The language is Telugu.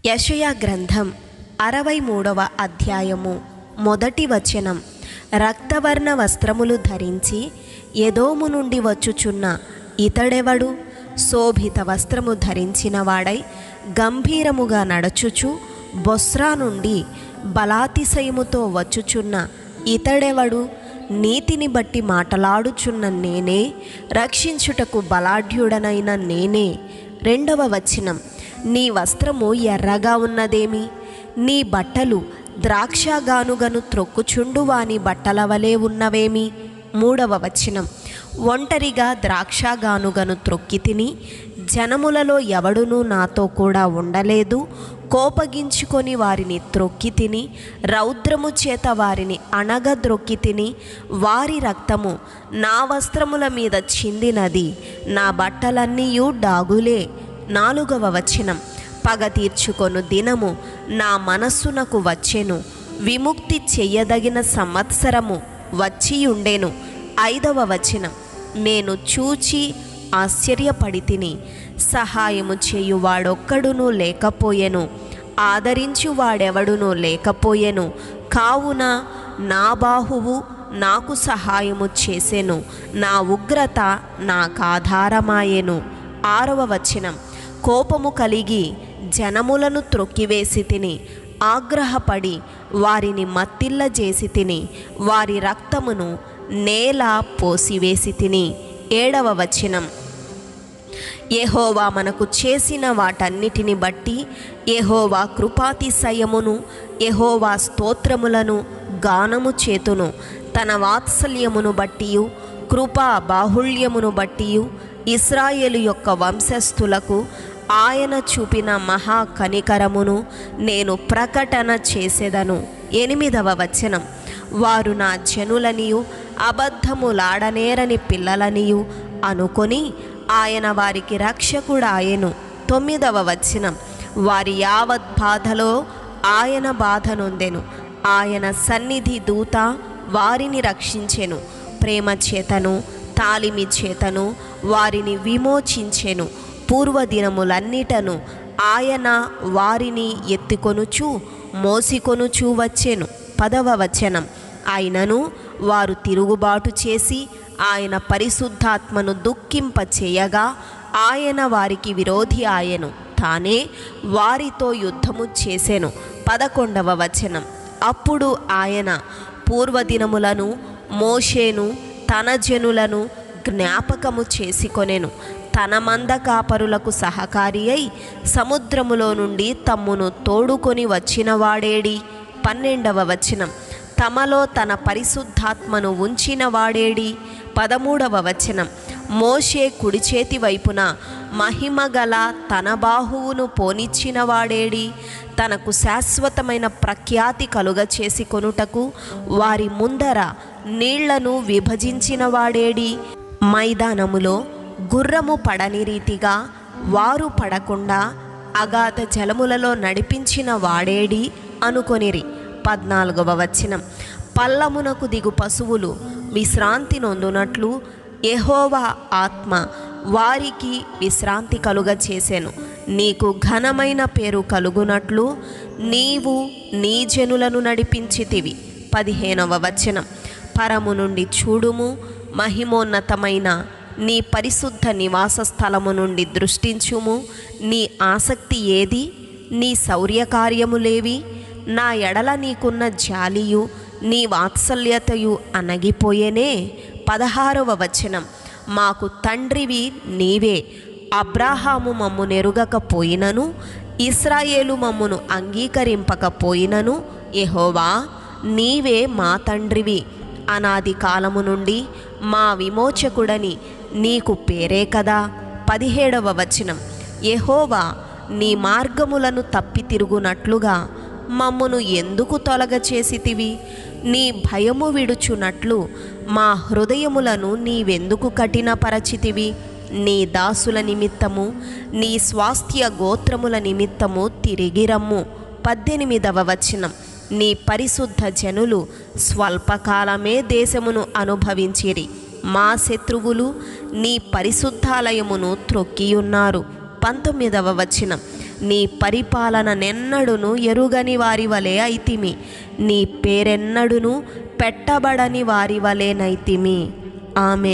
యెషయా గ్రంథం 63వ అధ్యాయము మొదటి వచనం. రక్తవర్ణ వస్త్రములు ధరించి ఎదోము నుండి వచ్చుచున్న ఇతడెవడు? శోభిత వస్త్రము ధరించిన వాడై గంభీరముగా నడచుచు బొస్రా నుండి బలాతిశయముతో వచ్చుచున్న ఇతడెవడు? నీతిని బట్టి మాటలాడుచున్న నేనే, రక్షించుటకు బలాఢ్యుడనైన నేనే. రెండవ వచనం. నీ వస్త్రము ఎర్రగా ఉన్నదేమి? నీ బట్టలు ద్రాక్షగానుగను త్రొక్కుచుండు వాని బట్టల వలె ఉన్నవేమి? మూడవ వచనం. ఒంటరిగా ద్రాక్షగానుగను త్రొక్కి తిని, జనములలో ఎవడునూ నాతో కూడా ఉండలేదు. కోపగించుకొని వారిని త్రొక్కి తిని, రౌద్రము చేత వారిని అణగద్రొక్కి తిని, వారి రక్తము నా వస్త్రముల మీద చిందినది, నా బట్టలన్నీయూ డాగులే. నాలుగవ వచనం. పగ తీర్చుకొను దినము నా మనస్సునకు వచ్చెను, విముక్తి చెయ్యదగిన సంవత్సరము వచ్చియుండెను. ఐదవ వచనం. నేను చూచి ఆశ్చర్యపడి తిని, సహాయము చేయువాడొక్కడునూ లేకపోయెను, ఆదరించువాడెవడునూ లేకపోయెను. కావున నా బాహువు నాకు సహాయము చేసెను, నా ఉగ్రత నాకాధారమాయెను. ఆరవ వచనం. కోపము కలిగి జనములను త్రొక్కివేసి తిని, ఆగ్రహపడి వారిని మత్తిల్లజేసి తిని, వారి రక్తమును నేల పోసివేసి తిని. ఏడవ వచనం. యెహోవా మనకు చేసిన వాటన్నిటిని బట్టి యెహోవా కృపాతిశయమును, యెహోవా స్తోత్రములను గానము చేతును. తన వాత్సల్యమును బట్టియు కృపా బాహుళ్యమును బట్టియు ఇశ్రాయేలు యొక్క వంశస్థులకు ఆయన చూపిన మహా కనికరమును నేను ప్రకటన చేసేదను. ఎనిమిదవ వచనం. వారు నా జనులనియు అబద్ధములాడనేరని పిల్లలనియు అనుకొని ఆయన వారికి రక్షకుడాయెను. తొమ్మిదవ వచనం. వారి యావత్ బాధలో ఆయన బాధ నొందెను, ఆయన సన్నిధి దూత వారిని రక్షించెను. ప్రేమ చేతను తాలిమి చేతను వారిని విమోచించెను. పూర్వదినములన్నిటను ఆయన వారిని ఎత్తుకొనుచు మోసికొనుచూ వచ్చెను. పదవ వచనం. అయినను వారు తిరుగుబాటు చేసి ఆయన పరిశుద్ధాత్మను దుఃఖింపచేయగా ఆయన వారికి విరోధి ఆయెను, తానే వారితో యుద్ధము చేసెను. 11వ వచనం. అప్పుడు ఆయన పూర్వదినములను మోషేను తన జనులను జ్ఞాపకము చేసుకొనెను. తన మంద కాపరులకు సహకారి అయి సముద్రములో నుండి తమ్మును తోడుకొని వచ్చిన వాడేడి? 12వ వచనం. తమలో తన పరిశుద్ధాత్మను ఉంచిన వాడేడి? 13వ వచనం. మోషే కుడి చేతి వైపున మహిమగల తన బాహువును పోనిచ్చిన వాడేడి? తనకు శాశ్వతమైన ప్రఖ్యాతి కలుగ చేసి కొనుటకు వారి ముందర నీళ్లను విభజించిన వాడేడి? మైదానములో గుర్రము పడని రీతిగా వారు పడకుండా అగాధ జలములలో నడిపించిన వాడేడి అనుకొనిరి. 14వ వచనం. పల్లమునకు దిగు పశువులు విశ్రాంతి నొందునట్లు యెహోవా ఆత్మ వారికి విశ్రాంతి కలుగ చేసెను. నీకు ఘనమైన పేరు కలుగునట్లు నీవు నీ జనులను నడిపించితివి. 15వ వచనం. పరము నుండి చూడుము, మహిమోన్నతమైన నీ పరిశుద్ధ నివాస స్థలము నుండి దృష్టించుము. నీ ఆసక్తి ఏది? నీ శౌర్యకార్యములేవి? నా ఎడల నీకున్న జాలియు నీ వాత్సల్యతయు అనగిపోయేనే. 16వ వచనం. మాకు తండ్రివి నీవే, అబ్రాహాము మమ్ము నెరుగకపోయినను, ఇశ్రాయేలు మమ్మును అంగీకరింపకపోయినను, యెహోవా నీవే మా తండ్రివి. అనాది కాలము నుండి మా విమోచకుడని నీకు పేరే కదా. 17వ వచనం. యెహోవా నీ మార్గములను తప్పి తిరుగునట్లుగా మమ్మును ఎందుకు తొలగ చేసితివి? నీ భయము విడుచునట్లు మా హృదయములను నీవెందుకు కఠినపరచితివి? నీ దాసుల నిమిత్తము నీ స్వాస్థ్య గోత్రముల నిమిత్తము తిరిగి రమ్ము. 18వ వచనం. నీ పరిశుద్ధ జనులు స్వల్పకాలమే దేశమును అనుభవించిరి, మా శత్రువులు నీ పరిశుద్ధాలయమును త్రొక్కియున్నారు. 19వ వచనం. నీ పరిపాలననెన్నడును ఎరుగని వారి వలె అయితిమి, నీ పేరెన్నడును పెట్టబడని వారి వలె నైతిమి. ఆమెన్.